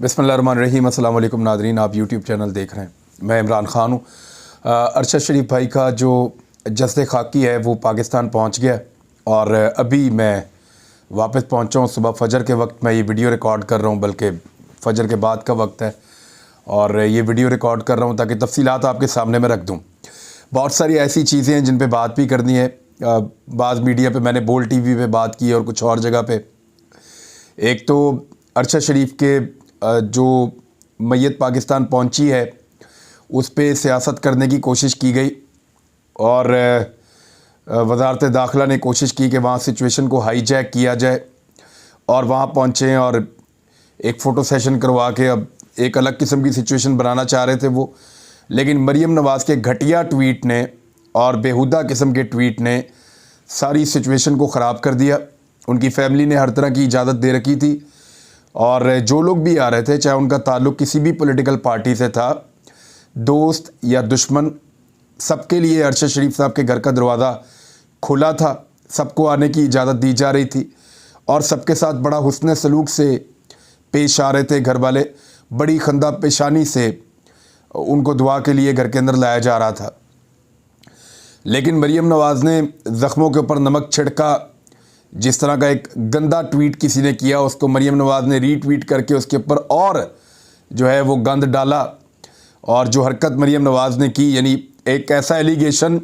बिस्मिल्लाहिर्रहमानिर्रहीम। अस्सलाम वालेकुम नादरीन, आप यूट्यूब चैनल देख रहे हैं। मैं इमरान ख़ान हूँ। अरशद शरीफ भाई का जो जस्द खाकी है वो पाकिस्तान पहुँच गया और अभी मैं वापस पहुँचा हूँ। सुबह फ़जर के वक्त मैं ये वीडियो रिकॉर्ड कर रहा हूँ, बल्कि फ़जर के बाद का वक्त है और ये वीडियो रिकॉर्ड कर रहा हूँ ताकि तफसीलात आपके सामने में रख दूँ। बहुत सारी ऐसी चीज़ें हैं जिन पे बात भी करनी है। बाज़ मीडिया पे मैंने बोल टीवी पे बात की और कुछ और जगह पे। एक तो अरशद शरीफ के जो मैयत पाकिस्तान पहुंची है उस पे सियासत करने की कोशिश की गई और वज़ारत दाखिला ने कोशिश की कि वहाँ सिचुएशन को हाईजैक किया जाए और वहाँ पहुँचे और एक फ़ोटो सेशन करवा के अब एक अलग किस्म की सिचुएशन बनाना चाह रहे थे वो। लेकिन मरीम नवाज़ के घटिया ट्वीट ने और बेहुदा किस्म के ट्वीट ने सारी सिचुएशन को ख़राब कर दिया। उनकी फैमिली ने हर तरह की इजाज़त दे रखी थी और जो लोग भी आ रहे थे, चाहे उनका ताल्लुक़ किसी भी पॉलिटिकल पार्टी से था, दोस्त या दुश्मन, सबके लिए अरशद शरीफ साहब के घर का दरवाज़ा खुला था। सबको आने की इजाज़त दी जा रही थी और सबके साथ बड़ा हुस्न सलूक से पेश आ रहे थे। घर वाले बड़ी खंदा पेशानी से उनको दुआ के लिए घर के अंदर लाया जा रहा था। लेकिन मरीम नवाज़ ने ज़ख्मों के ऊपर नमक छिड़का। जिस तरह का एक गंदा ट्वीट किसी ने किया, उसको मरीम नवाज़ ने रीट्वीट करके उसके ऊपर और जो है वो गंद डाला। और जो हरकत मरीम नवाज़ ने की, यानी एक ऐसा एलिगेशन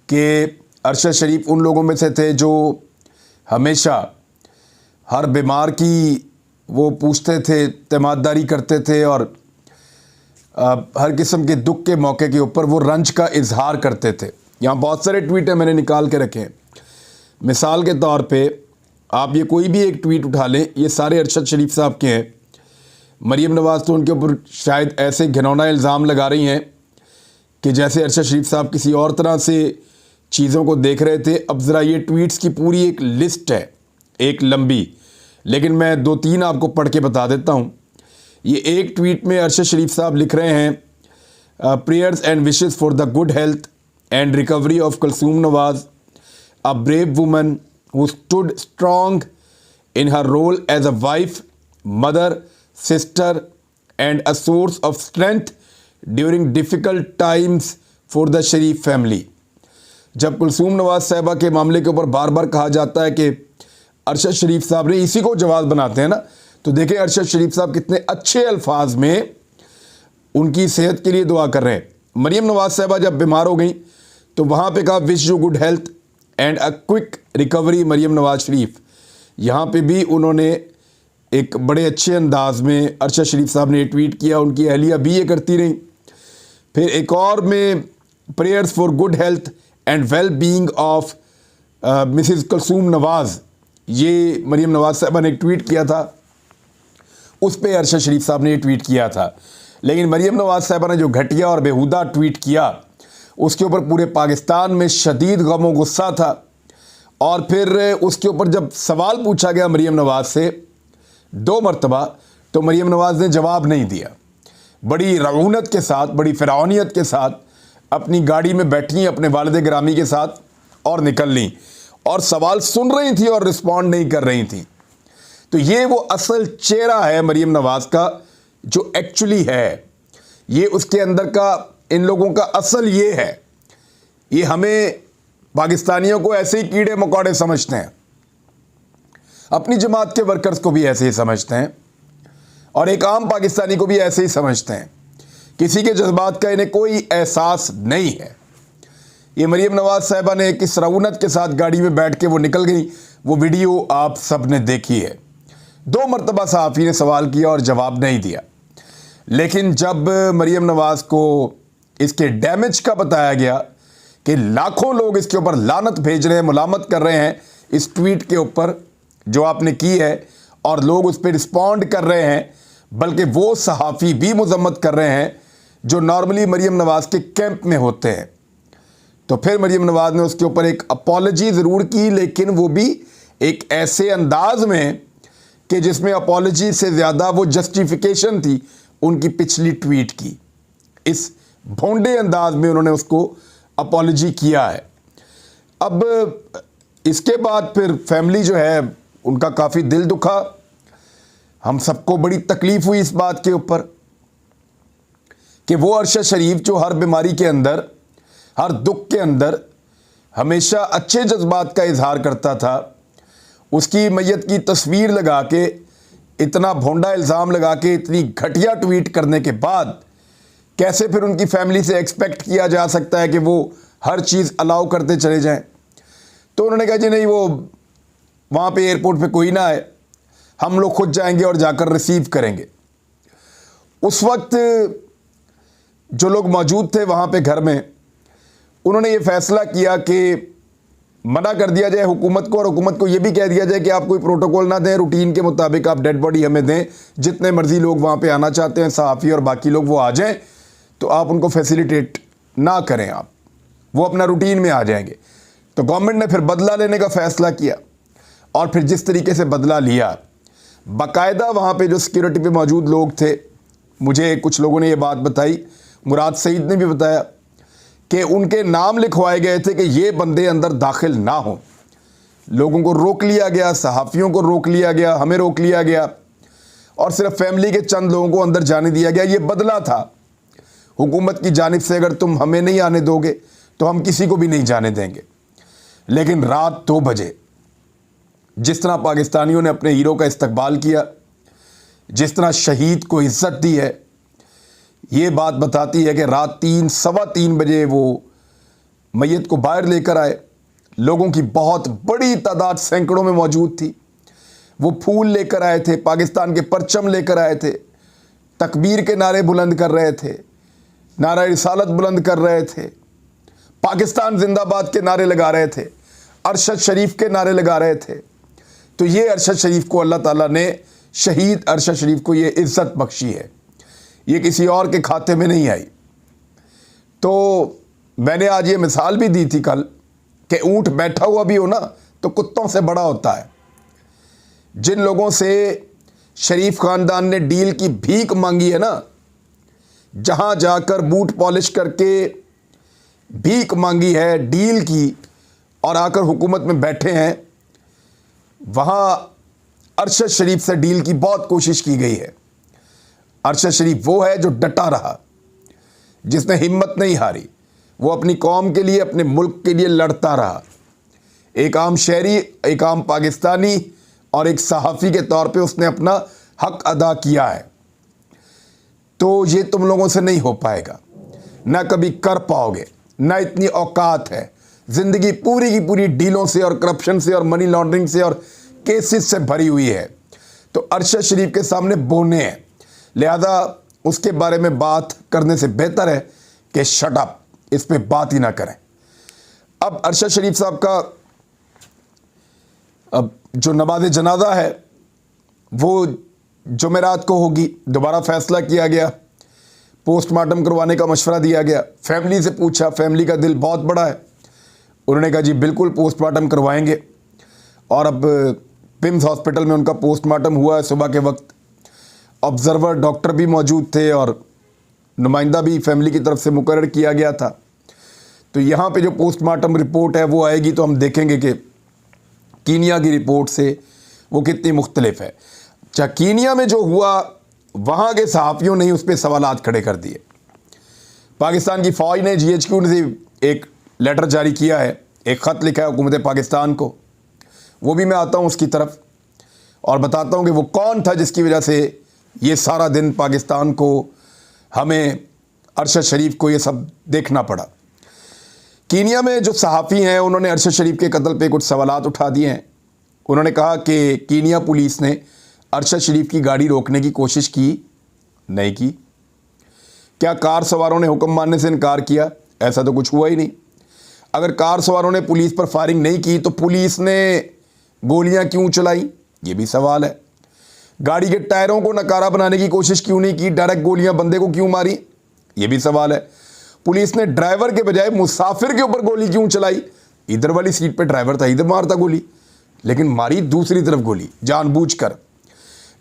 कि अरशद शरीफ उन लोगों में से थे जो हमेशा हर बीमार की वो पूछते थे, तैमादारी करते थे और हर किस्म के दुख के मौके के ऊपर वो रंज का इजहार करते थे। यहाँ बहुत सारे ट्वीट है, मैंने निकाल के रखे हैं। मिसाल के तौर पे आप ये कोई भी एक ट्वीट उठा लें, ये सारे अरशद शरीफ साहब के हैं। मरीम नवाज़ तो उनके ऊपर शायद ऐसे घिनौना इल्ज़ाम लगा रही हैं कि जैसे अरशद शरीफ साहब किसी और तरह से चीज़ों को देख रहे थे। अब ज़रा ये ट्वीट्स की पूरी एक लिस्ट है, एक लंबी, लेकिन मैं 2-3 आपको पढ़ के बता देता हूँ। ये एक ट्वीट में अरशद शरीफ साहब लिख रहे हैं, prayers and wishes for the good health and recovery of Kulsoom Nawaz, a brave woman who stood strong in her role as a wife, mother, sister and a source of strength during difficult times for the Sharif family। जब कुलसूम नवाज साहिबा के मामले के ऊपर बार बार कहा जाता है कि अरशद शरीफ साहब ने इसी को जवाब बनाते हैं ना, तो देखें अरशद शरीफ साहब कितने अच्छे अल्फाज में उनकी सेहत के लिए दुआ कर रहे हैं। मरीम नवाज साहिबा जब बीमार हो गई तो वहाँ पे कहा wish you good health and a quick recovery Maryam Nawaz Sharif. यहाँ पे भी उन्होंने एक बड़े अच्छे अंदाज में अरशद शरीफ साहब ने ट्वीट किया। उनकी अहलिया भी ये करती रही। फिर एक और में prayers for good health and well being of Mrs Kulsoom Nawaz, ये मरीम नवाज साहबा ने एक ट्वीट किया था, उस पर अरशद शरीफ साहब ने ये ट्वीट किया था। लेकिन मरीम नवाज साहबा ने जो घटिया और बेहुदा ट्वीट किया उसके ऊपर पूरे पाकिस्तान में शदीद गम और गुस्सा था। और फिर उसके ऊपर जब सवाल पूछा गया मरीम नवाज़ से 2 मरतबा, तो मरीम नवाज़ ने जवाब नहीं दिया। बड़ी रऊनत के साथ, बड़ी फ़िरौनियत के साथ अपनी गाड़ी में बैठी अपने वालिद गिरामी के साथ और निकल लीं और सवाल सुन रही थी और रिस्पॉन्ड नहीं कर रही थी। तो ये वो असल चेहरा है मरीम नवाज़ का जो एक्चुअली है। ये उसके अंदर का, इन लोगों का असल ये है। ये हमें पाकिस्तानियों को ऐसे ही कीड़े मकोड़े समझते हैं, अपनी जमात के वर्कर्स को भी ऐसे ही समझते हैं और एक आम पाकिस्तानी को भी ऐसे ही समझते हैं। किसी के जज्बात का इन्हें कोई एहसास नहीं है। ये मरीम नवाज साहिबा ने किस रऊनत के साथ गाड़ी में बैठ के वो निकल गई, वो वीडियो आप सब ने देखी है। 2 मरतबा सहाफ़ी ने सवाल किया और जवाब नहीं दिया। लेकिन जब मरीम नवाज़ को इसके डैमेज का बताया गया कि लाखों लोग इसके ऊपर लानत भेज रहे हैं, मुलामत कर रहे हैं इस ट्वीट के ऊपर जो आपने की है, और लोग उस पर रिस्पॉन्ड कर रहे हैं, बल्कि वो सहाफ़ी भी मुज़म्मत कर रहे हैं जो नॉर्मली मरीम नवाज़ के कैंप में होते हैं, तो फिर मरीम नवाज़ ने उसके ऊपर एक अपॉलजी ज़रूर की, लेकिन वो भी एक ऐसे अंदाज में कि जिसमें अपॉलजी से ज़्यादा वो जस्टिफिकेशन थी उनकी पिछली ट्वीट की। इस भोंडे अंदाज में उन्होंने उसको अपॉलजी किया है। अब इसके बाद फिर फैमिली जो है उनका काफ़ी दिल दुखा। हम सबको बड़ी तकलीफ हुई इस बात के ऊपर कि वो अरशद शरीफ जो हर बीमारी के अंदर, हर दुख के अंदर हमेशा अच्छे जज्बात का इजहार करता था, उसकी मैयत की तस्वीर लगा के, इतना भोंडा इल्ज़ाम लगा के, इतनी घटिया ट्वीट करने के बाद कैसे फिर उनकी फैमिली से एक्सपेक्ट किया जा सकता है कि वो हर चीज़ अलाउ करते चले जाएं। तो उन्होंने कहा जी नहीं, वो वहाँ पे एयरपोर्ट पे कोई ना आए, हम लोग खुद जाएंगे और जाकर रिसीव करेंगे। उस वक्त जो लोग मौजूद थे वहाँ पे घर में, उन्होंने ये फैसला किया कि मना कर दिया जाए हुकूमत को, और हुकूमत को ये भी कह दिया जाए कि आप कोई प्रोटोकॉल ना दें, रूटीन के मुताबिक आप डेड बॉडी हमें दें, जितने मर्जी लोग वहाँ पे आना चाहते हैं, सहाफ़ी और बाकी लोग वो आ जाएं, तो आप उनको फैसिलिटेट ना करें, आप वो अपना रूटीन में आ जाएंगे। तो गवर्नमेंट ने फिर बदला लेने का फ़ैसला किया, और फिर जिस तरीके से बदला लिया, बाकायदा वहाँ पे जो सिक्योरिटी पे मौजूद लोग थे, मुझे कुछ लोगों ने ये बात बताई, मुराद सईद ने भी बताया कि उनके नाम लिखवाए गए थे कि ये बंदे अंदर दाखिल ना हों। लोगों को रोक लिया गया, सहाफ़ियों को रोक लिया गया, हमें रोक लिया गया, और सिर्फ फैमिली के चंद लोगों को अंदर जाने दिया गया। ये बदला था हुकूमत की जानिब से, अगर तुम हमें नहीं आने दोगे तो हम किसी को भी नहीं जाने देंगे। लेकिन रात 2 बजे जिस तरह पाकिस्तानियों ने अपने हीरो का इस्तकबाल किया, जिस तरह शहीद को इज़्ज़त दी है, ये बात बताती है कि रात 3, सवा 3 बजे वो मैयत को बाहर लेकर आए। लोगों की बहुत बड़ी तादाद सैकड़ों में मौजूद थी। वो फूल लेकर आए थे, पाकिस्तान के परचम लेकर आए थे, तकबीर के नारे बुलंद कर रहे थे, नारा रिसालत बुलंद कर रहे थे, पाकिस्तान जिंदाबाद के नारे लगा रहे थे, अरशद शरीफ के नारे लगा रहे थे। तो ये अरशद शरीफ को अल्लाह ताला ने, शहीद अरशद शरीफ को ये इज़्ज़त बख्शी है, ये किसी और के खाते में नहीं आई। तो मैंने आज ये मिसाल भी दी थी कल कि ऊँट बैठा हुआ भी हो ना तो कुत्तों से बड़ा होता है। जिन लोगों से शरीफ ख़ानदान ने डील की भीख मांगी है ना, जहाँ जाकर बूट पॉलिश करके भीख मांगी है, डील की, और आकर हुकूमत में बैठे हैं, वहाँ अरशद शरीफ से डील की बहुत कोशिश की गई है। अरशद शरीफ वो है जो डटा रहा, जिसने हिम्मत नहीं हारी, वो अपनी कौम के लिए, अपने मुल्क के लिए लड़ता रहा। एक आम शहरी, एक आम पाकिस्तानी और एक सहाफ़ी के तौर पे उसने अपना हक अदा किया है। तो ये तुम लोगों से नहीं हो पाएगा, ना कभी कर पाओगे, ना इतनी औकात है। ज़िंदगी पूरी की पूरी डीलों से और करप्शन से और मनी लॉन्ड्रिंग से और केसेस से भरी हुई है। तो अरशद शरीफ के सामने बोने हैं, लिहाजा उसके बारे में बात करने से बेहतर है कि शट अप, इस पे बात ही ना करें। अब अरशद शरीफ साहब का अब जो नमाज जनाजा है वो जुमेरात को होगी। दोबारा फैसला किया गया, पोस्टमार्टम करवाने का मशवरा दिया गया। फैमिली से पूछा, फैमिली का दिल बहुत बड़ा है, उन्होंने कहा जी बिल्कुल पोस्टमार्टम करवाएंगे। और अब पिम्स हॉस्पिटल में उनका पोस्टमार्टम हुआ है सुबह के वक्त। ऑब्ज़र्वर डॉक्टर भी मौजूद थे और नुमाइंदा भी फैमिली की तरफ से मुकर्रर किया गया था। तो यहाँ पे जो पोस्टमार्टम रिपोर्ट है वो आएगी तो हम देखेंगे कि कीनिया की रिपोर्ट से वो कितनी मुख्तलिफ है। अच्छा, कीनिया में जो हुआ, वहाँ के सहाफ़ियों ने उस पर सवालात खड़े कर दिए। पाकिस्तान की फ़ौज ने GHQ ने एक लेटर जारी किया है, एक ख़त लिखा है हुकूमत पाकिस्तान को। वो भी मैं आता हूँ उसकी तरफ और बताता हूँ कि वो कौन था जिसकी वजह से ये सारा दिन पाकिस्तान को, हमें, अरशद शरीफ को ये सब देखना पड़ा। कीनिया में जो सहाफ़ी हैं उन्होंने अरशद शरीफ के कत्ल पे कुछ सवालात उठा दिए हैं। उन्होंने कहा कि कीनिया पुलिस ने अरशद शरीफ की गाड़ी रोकने की कोशिश की, नहीं की। क्या कार सवारों ने हुक्म मानने से इनकार किया? ऐसा तो कुछ हुआ ही नहीं। अगर कार सवारों ने पुलिस पर फायरिंग नहीं की तो पुलिस ने गोलियां क्यों चलाई? ये भी सवाल है। गाड़ी के टायरों को नकारा बनाने की कोशिश क्यों नहीं की? डायरेक्ट गोलियां बंदे को क्यों मारी? ये भी सवाल है। पुलिस ने ड्राइवर के बजाय मुसाफिर के ऊपर गोली क्यों चलाई? इधर वाली सीट पे ड्राइवर था, इधर मारता गोली, लेकिन मारी दूसरी तरफ गोली जानबूझकर।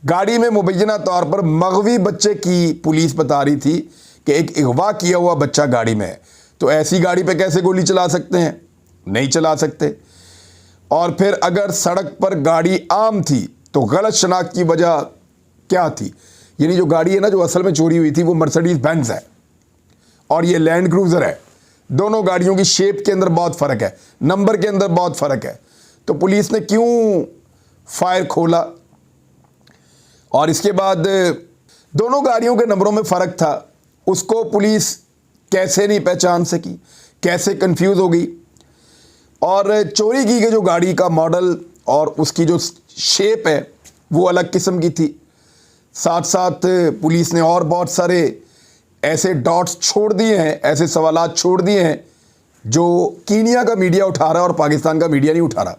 गाड़ी में मुबैना तौर पर मगवी बच्चे की पुलिस बता रही थी कि एक अगवा किया हुआ बच्चा गाड़ी में है, तो ऐसी गाड़ी पे कैसे गोली चला सकते हैं? नहीं चला सकते। और फिर अगर सड़क पर गाड़ी आम थी तो गलत शनाख्त की वजह क्या थी। यानी जो गाड़ी है ना जो असल में चोरी हुई थी वो मर्सिडीज बेंज है और ये लैंड क्रूजर है। दोनों गाड़ियों की शेप के अंदर बहुत फ़र्क है, नंबर के अंदर बहुत फ़र्क है। तो पुलिस ने क्यों फायर खोला? और इसके बाद दोनों गाड़ियों के नंबरों में फ़र्क था, उसको पुलिस कैसे नहीं पहचान सकी, कैसे कंफ्यूज हो गई। और चोरी की गई जो गाड़ी का मॉडल और उसकी जो शेप है वो अलग किस्म की थी। साथ साथ पुलिस ने और बहुत सारे ऐसे डॉट्स छोड़ दिए हैं, ऐसे सवालात छोड़ दिए हैं जो कीनिया का मीडिया उठा रहा है और पाकिस्तान का मीडिया नहीं उठा रहा।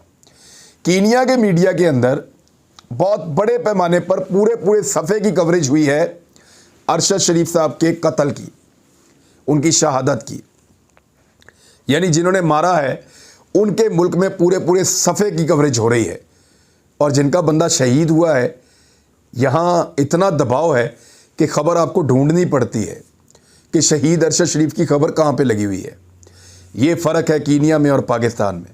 कीनिया के मीडिया के अंदर बहुत बड़े पैमाने पर पूरे सफ़े की कवरेज हुई है अरशद शरीफ साहब के कत्ल की, उनकी शहादत की। यानी जिन्होंने मारा है उनके मुल्क में पूरे सफ़े की कवरेज हो रही है। और जिनका बंदा शहीद हुआ है, यहाँ इतना दबाव है कि ख़बर आपको ढूंढनी पड़ती है कि शहीद अरशद शरीफ की खबर कहाँ पे लगी हुई है। ये फ़र्क है कीनिया में और पाकिस्तान में।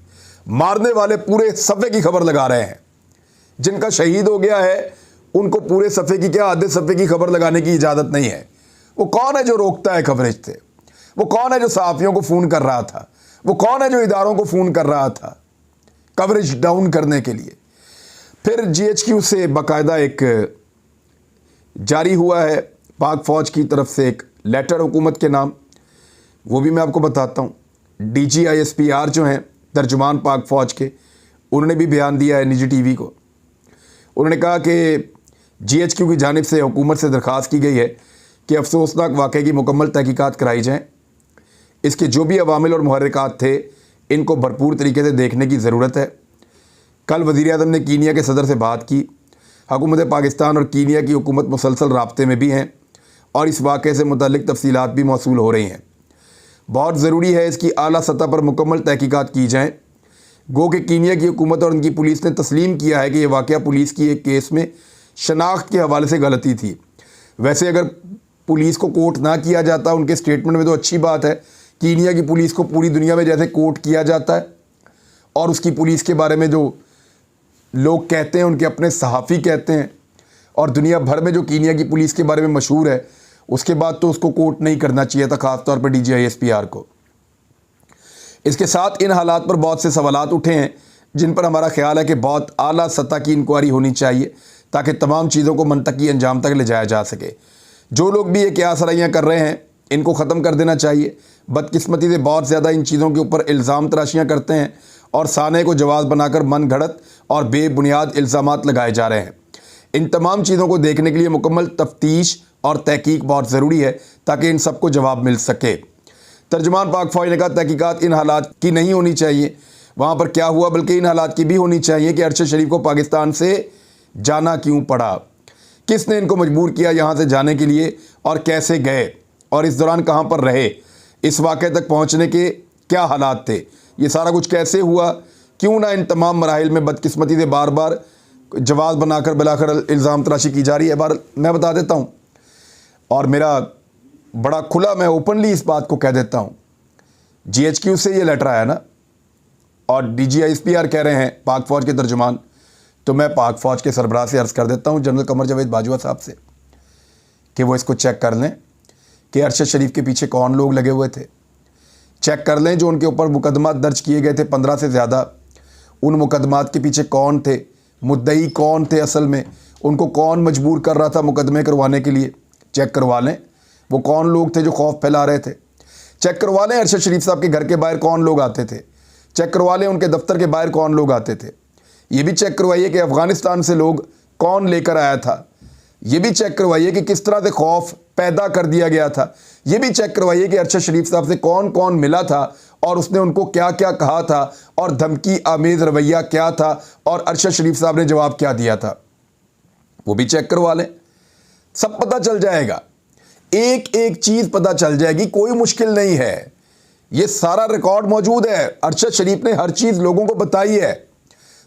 मारने वाले पूरे सफ़े की खबर लगा रहे हैं, जिनका शहीद हो गया है उनको पूरे सफ़े की क्या आधे सफ़े की खबर लगाने की इजाज़त नहीं है। वो कौन है जो रोकता है कवरेज से? वो कौन है जो सहाफ़ियों को फ़ोन कर रहा था? वो कौन है जो इदारों को फ़ोन कर रहा था कवरेज डाउन करने के लिए? फिर GHQ से बाकायदा एक जारी हुआ है पाक फ़ौज की तरफ से एक लेटर हुकूमत के नाम, वो भी मैं आपको बताता हूँ। DGISPR जो हैं तर्जुमान पाक फ़ौज के, उन्होंने भी बयान दिया है निजी TV को। उन्होंने कहा कि GHQ की जानिब से हुकूमत से दरख्वास्त की गई है कि अफसोसनाक वाक़े की मुकम्मल तहकीकात कराई जाएँ। इसके जो भी अवामिल और मुहर्रिकात थे इनको भरपूर तरीके से देखने की ज़रूरत है। कल वज़ीर-ए-आज़म ने कीनिया के सदर से बात की। हुकूमत पाकिस्तान और कीनिया की हुकूमत मुसलसल राब्ते में भी हैं और इस वाक़े से मुतल्लिक़ तफ़सीलात भी मौसूल हो रही हैं। बहुत ज़रूरी है इसकी आला सतह पर मुकम्मल तहकीकात की जाएँ। गो कि कीनिया की हुकूमत और उनकी पुलिस ने तस्लीम किया है कि यह वाक़या पुलिस की एक केस में शनाख्त के हवाले से गलती थी। वैसे अगर पुलिस को कोर्ट ना किया जाता उनके स्टेटमेंट में तो अच्छी बात है। कीनिया की पुलिस को पूरी दुनिया में जैसे कोर्ट किया जाता है और उसकी पुलिस के बारे में जो लोग कहते हैं उनके अपने सहाफ़ी कहते हैं और दुनिया भर में जो कीनिया की पुलिस के बारे में मशहूर है, उसके बाद तो उसको कोर्ट नहीं करना चाहिए था, ख़ास तौर पर DGISPR को। इसके साथ इन हालात पर बहुत से सवालात उठे हैं जिन पर हमारा ख्याल है कि बहुत आला सतह की इंक्वायरी होनी चाहिए ताकि तमाम चीज़ों को मंतकी अंजाम तक ले जाया जा सके। जो लोग भी ये क्या सराइयाँ कर रहे हैं इनको ख़त्म कर देना चाहिए। बदकिस्मती से बहुत ज़्यादा इन चीज़ों के ऊपर इल्ज़ाम तराशियाँ करते हैं और साने को जवाब बनाकर मन घड़त और बेबुनियाद इल्ज़ामात लगाए जा रहे हैं। इन तमाम चीज़ों को देखने के लिए मुकम्मल तफ्तीश और तहकीक बहुत ज़रूरी है ताकि इन सबको जवाब मिल सके। तर्जुमान पाक फ़ौज ने कहा तहकीकात इन हालात की नहीं होनी चाहिए वहाँ पर क्या हुआ, बल्कि इन हालात की भी होनी चाहिए कि अरशद शरीफ को पाकिस्तान से जाना क्यों पड़ा, किसने इनको मजबूर किया यहाँ से जाने के लिए और कैसे गए और इस दौरान कहाँ पर रहे, इस वाक़े तक पहुँचने के क्या हालात थे, ये सारा कुछ कैसे हुआ, क्यों ना इन तमाम मराहिल में बदकिस्मती से बार बार जवाब बनाकर बिलाकर इल्ज़ाम तराशी की जा रही है। बार मैं बता देता हूँ और मेरा बड़ा खुला, मैं ओपनली इस बात को कह देता हूँ, GHQ से ये लेटर आया ना और DGISPR कह रहे हैं पाक फ़ौज के तर्जुमान, तो मैं पाक फ़ौज के सरबराह से अर्ज़ कर देता हूँ जनरल कमर जावेद बाजवा साहब से कि वो इसको चेक कर लें कि अरशद शरीफ के पीछे कौन लोग लगे हुए थे। चेक कर लें जो उनके ऊपर मुकदमा दर्ज किए गए थे 15 से ज़्यादा, उन मुकदमात के पीछे कौन थे, मुद्दई कौन थे, असल में उनको कौन मजबूर कर रहा था मुकदमे करवाने के लिए। चेक करवा लें वो कौन लोग थे जो खौफ फैला रहे थे। चेक करवा लें अरशद शरीफ साहब के घर के बाहर कौन लोग आते थे। चेक करवा लें उनके दफ्तर के बाहर कौन लोग आते थे। ये भी चेक करवाइए कि अफ़गानिस्तान से लोग कौन लेकर आया था। ये भी चेक करवाइए कि किस तरह से खौफ पैदा कर दिया गया था। ये भी चेक करवाइए कि अरशद शरीफ साहब से कौन कौन मिला था और उसने उनको क्या क्या कहा था और धमकी आमेज़ रवैया क्या था और अरशद शरीफ साहब ने जवाब क्या दिया था। वो भी चेक करवा लें, सब पता चल जाएगा, एक एक चीज़ पता चल जाएगी, कोई मुश्किल नहीं है। ये सारा रिकॉर्ड मौजूद है। अरशद शरीफ ने हर चीज़ लोगों को बताई है,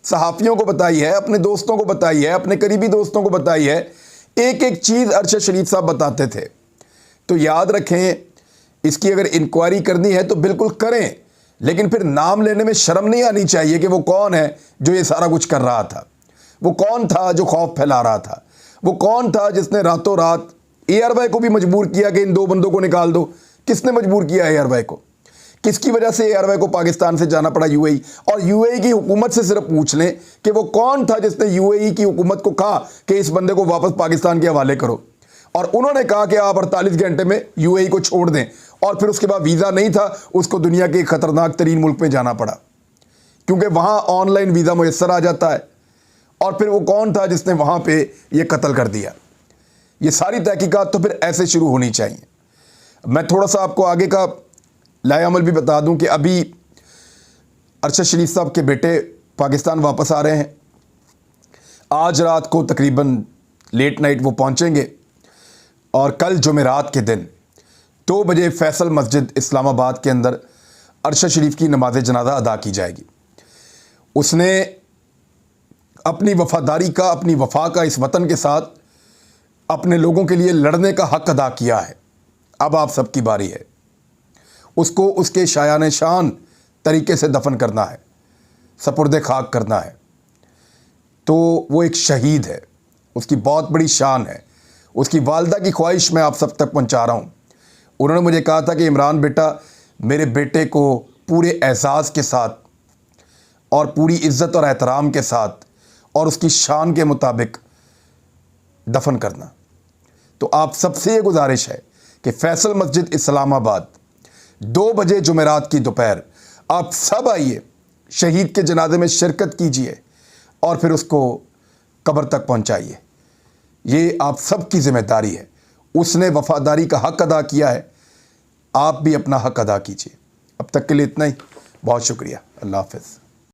सहाफ़ियों को बताई है, अपने दोस्तों को बताई है, अपने करीबी दोस्तों को बताई है। एक एक चीज़ अरशद शरीफ साहब बताते थे। तो याद रखें, इसकी अगर इंक्वायरी करनी है तो बिल्कुल करें, लेकिन फिर नाम लेने में शर्म नहीं आनी चाहिए कि वो कौन है जो ये सारा कुछ कर रहा था, वो कौन था जो खौफ फैला रहा था, वो कौन था जिसने रातों रात AR भाई को भी मजबूर किया कि इन 2 बंदों को निकाल दो? किसने मजबूर किया AR भाई को? किसकी वजह से AR भाई को पाकिस्तान से जाना पड़ा UAE? और UAE की हुकूमत से सिर्फ पूछ लें कि वो कौन था जिसने UAE की हुकूमत को कहा कि इस बंदे को वापस पाकिस्तान के हवाले करो, और उन्होंने कहा कि आप 48 घंटे में UAE को छोड़ दें, और फिर उसके बाद वीज़ा नहीं था, उसको दुनिया के खतरनाक तरीन मुल्क में जाना पड़ा क्योंकि वहाँ ऑनलाइन वीज़ा मुयस्सर आ जाता है। और फिर वो कौन था जिसने वहाँ पे ये कत्ल कर दिया? ये सारी तहकीकात तो फिर ऐसे शुरू होनी चाहिए। मैं थोड़ा सा आपको आगे का लाए अमल भी बता दूं कि अभी अरशद शरीफ साहब के बेटे पाकिस्तान वापस आ रहे हैं। आज रात को तकरीबन लेट नाइट वो पहुंचेंगे और कल जुमेरात के दिन 2 बजे फैसल मस्जिद इस्लामाबाद के अंदर अरशद शरीफ की नमाज जनाजा अदा की जाएगी। उसने अपनी वफादारी का, अपनी वफा का इस वतन के साथ अपने लोगों के लिए लड़ने का हक़ अदा किया है। अब आप सबकी बारी है, उसको उसके शायान शान तरीके से दफन करना है, सपुर्दे खाक करना है। तो वो एक शहीद है, उसकी बहुत बड़ी शान है। उसकी वालदा की ख्वाहिश मैं आप सब तक पहुंचा रहा हूं। उन्होंने मुझे कहा था कि इमरान बेटा, मेरे बेटे को पूरे एहसास के साथ और पूरी इज़्ज़त और एहतराम के साथ और उसकी शान के मुताबिक दफन करना। तो आप सबसे ये गुजारिश है कि फैसल मस्जिद इस्लामाबाद 2 बजे जुमेरात की दोपहर आप सब आइए, शहीद के जनाजे में शिरकत कीजिए और फिर उसको कब्र तक पहुंचाइए। ये आप सब की ज़िम्मेदारी है। उसने वफ़ादारी का हक़ अदा किया है, आप भी अपना हक़ अदा कीजिए। अब तक के लिए इतना ही। बहुत शुक्रिया। अल्लाह हाफ़िज़।